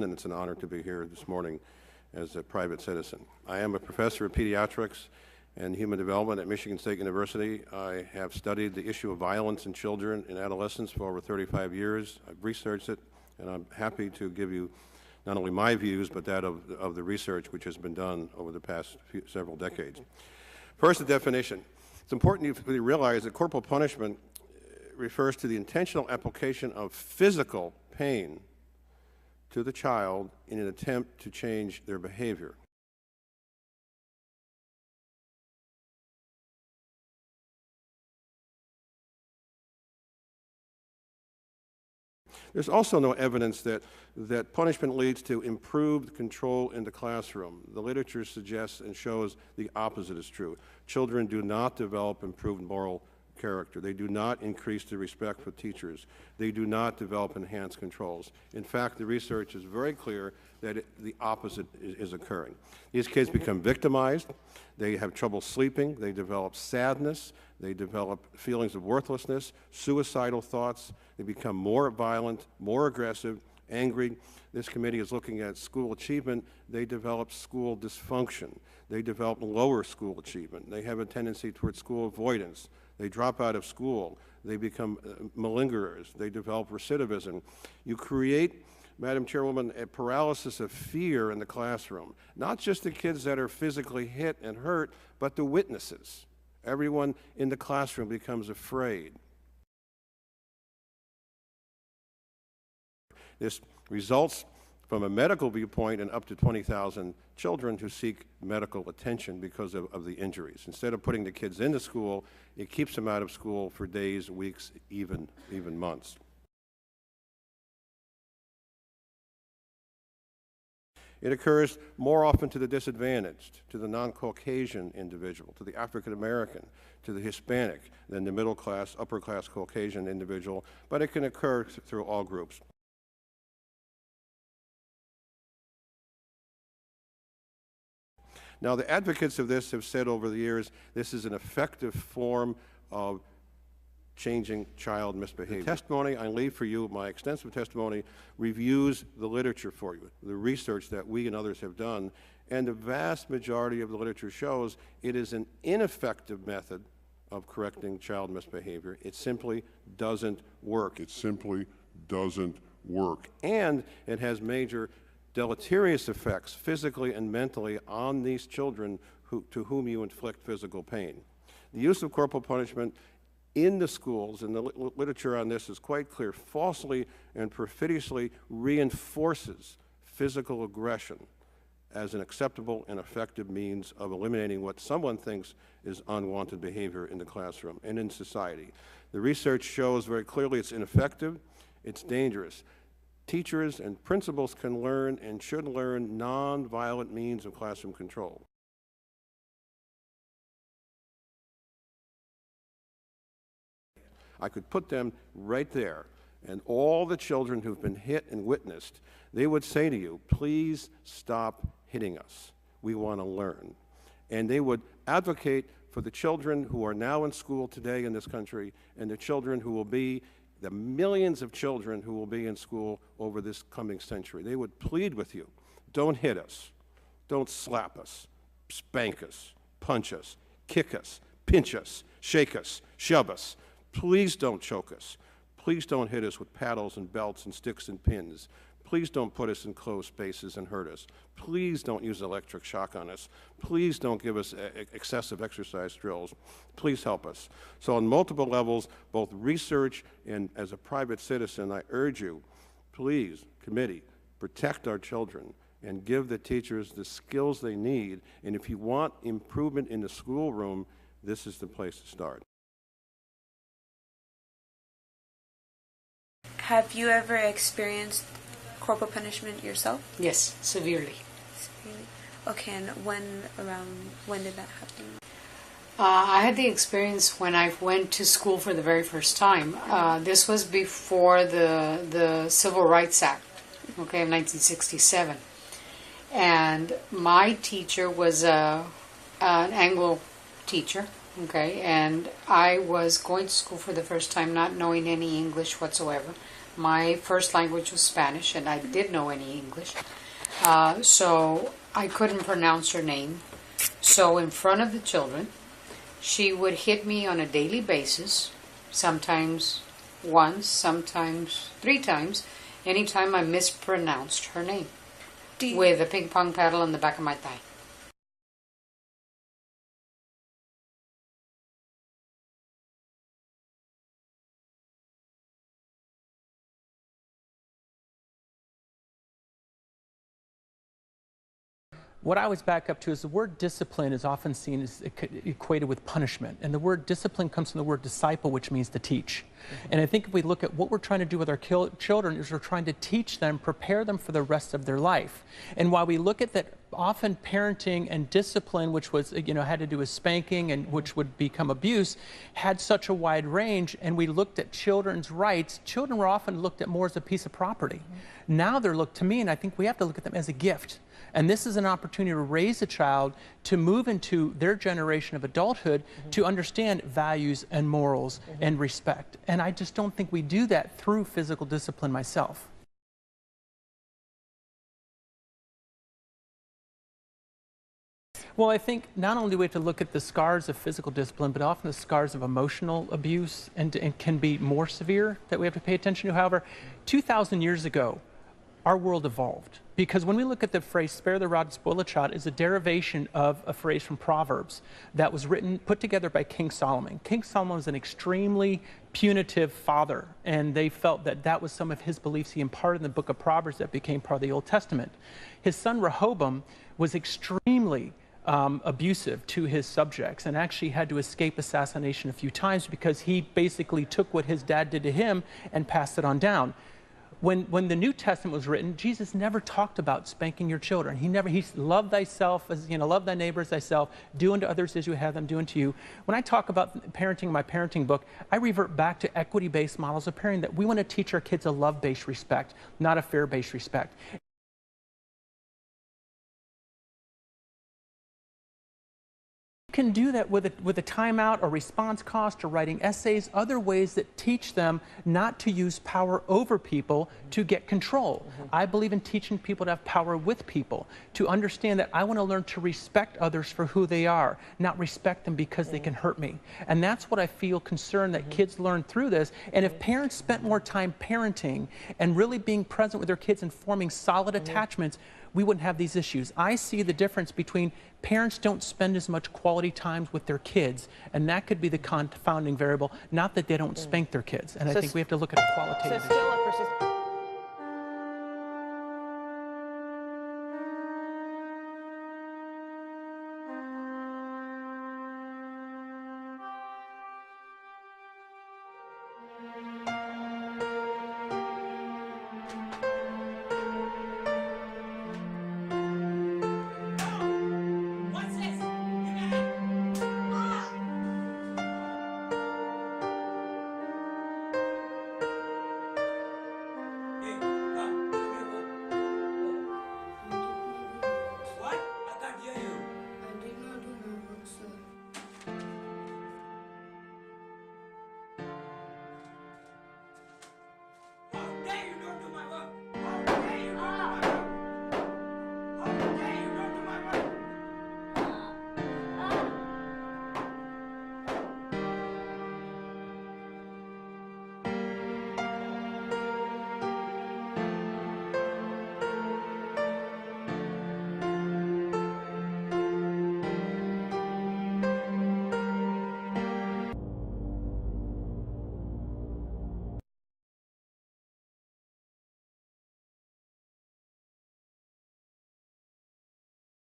and it's an honor to be here this morning as a private citizen. I am a professor of pediatrics and human development at Michigan State University. I have studied the issue of violence in children and adolescents for over 35 years. I've researched it, and I'm happy to give you not only my views, but that of the research which has been done over the past several decades. First, the definition. It's important you realize that corporal punishment refers to the intentional application of physical pain to the child in an attempt to change their behavior. There's also no evidence that punishment leads to improved control in the classroom. The literature suggests and shows the opposite is true. Children do not develop improved moral character. They do not increase the respect for teachers. They do not develop enhanced controls. In fact, the research is very clear that the opposite is occurring. These kids become victimized. They have trouble sleeping. They develop sadness. They develop feelings of worthlessness, suicidal thoughts. They become more violent, more aggressive, angry. This committee is looking at school achievement. They develop school dysfunction. They develop lower school achievement. They have a tendency towards school avoidance. They drop out of school. They become malingerers. They develop recidivism. You create, Madam Chairwoman, a paralysis of fear in the classroom. Not just the kids that are physically hit and hurt, but the witnesses. Everyone in the classroom becomes afraid. This results from a medical viewpoint in up to 20,000 children who seek medical attention because of the injuries. Instead of putting the kids into school, it keeps them out of school for days, weeks, even months. It occurs more often to the disadvantaged, to the non-Caucasian individual, to the African American, to the Hispanic, than the middle class, upper class Caucasian individual, but it can occur through all groups. Now, the advocates of this have said over the years, this is an effective form of changing child misbehavior. The testimony I leave for you, my extensive testimony, reviews the literature for you, the research that we and others have done, and the vast majority of the literature shows it is an ineffective method of correcting child misbehavior. It simply doesn't work. It simply doesn't work. And it has major deleterious effects physically and mentally on these children to whom you inflict physical pain. The use of corporal punishment in the schools, and the literature on this is quite clear, falsely and perfidiously reinforces physical aggression as an acceptable and effective means of eliminating what someone thinks is unwanted behavior in the classroom and in society. The research shows very clearly it's ineffective, it's dangerous. Teachers and principals can learn and should learn nonviolent means of classroom control. I could put them right there, and all the children who've been hit and witnessed, they would say to you, please stop hitting us. We want to learn. And they would advocate for the children who are now in school today in this country and the children who will be the millions of children who will be in school over this coming century. They would plead with you, don't hit us, don't slap us, spank us, punch us, kick us, pinch us, shake us, shove us. Please don't choke us. Please don't hit us with paddles and belts and sticks and pins. Please don't put us in closed spaces and hurt us. Please don't use electric shock on us. Please don't give us excessive exercise drills. Please help us. So on multiple levels, both research and as a private citizen, I urge you, please, committee, protect our children and give the teachers the skills they need. And if you want improvement in the schoolroom, this is the place to start. Have you ever experienced corporal punishment yourself? Yes, severely. Okay, and when did that happen? I had the experience when I went to school for the very first time. This was before the Civil Rights Act, okay, of 1967. And my teacher was an Anglo teacher, Okay, and I was going to school for the first time not knowing any English whatsoever. My first language was Spanish, and I did know any English. So I couldn't pronounce her name. So in front of the children, she would hit me on a daily basis, sometimes once, sometimes 3 times, anytime I mispronounced her name, with a ping pong paddle on the back of my thigh. What I always back up to is the word discipline is often seen as equated with punishment. And the word discipline comes from the word disciple, which means to teach. And I think if we look at what we're trying to do with our children is we're trying to teach them, prepare them for the rest of their life. And while we look at that, often parenting and discipline, which was, had to do with spanking and which would become abuse, had such a wide range, and we looked at children's rights, children were often looked at more as a piece of property. Now they're looked to me, and I think we have to look at them as a gift. And this is an opportunity to raise a child to move into their generation of adulthood to understand values and morals and respect. And I just don't think we do that through physical discipline myself. Well, I think not only do we have to look at the scars of physical discipline, but often the scars of emotional abuse and can be more severe that we have to pay attention to. However, 2,000 years ago, our world evolved. Because when we look at the phrase, spare the rod and spoil the child, is a derivation of a phrase from Proverbs that was put together by King Solomon. King Solomon was an extremely punitive father, and they felt that that was some of his beliefs he imparted in the book of Proverbs that became part of the Old Testament. His son Rehoboam was extremely abusive to his subjects and actually had to escape assassination a few times because he basically took what his dad did to him and passed it on down. When the New Testament was written, Jesus never talked about spanking your children. He loved thyself as, love thy neighbor as thyself, do unto others as you have them do unto you. When I talk about parenting in my parenting book, I revert back to equity-based models of parenting, that we want to teach our kids a love-based respect, not a fear-based respect. You can do that with a timeout or response cost or writing essays, other ways that teach them not to use power over people to get control. I believe in teaching people to have power with people, to understand that I want to learn to respect others for who they are, not respect them because they can hurt me. And that's what I feel concerned that kids learn through this. And if parents spent more time parenting and really being present with their kids and forming solid attachments, we wouldn't have these issues. I see the difference between parents don't spend as much quality time with their kids, and that could be the confounding variable, not that they don't spank their kids. And I think we have to look at a qualitative.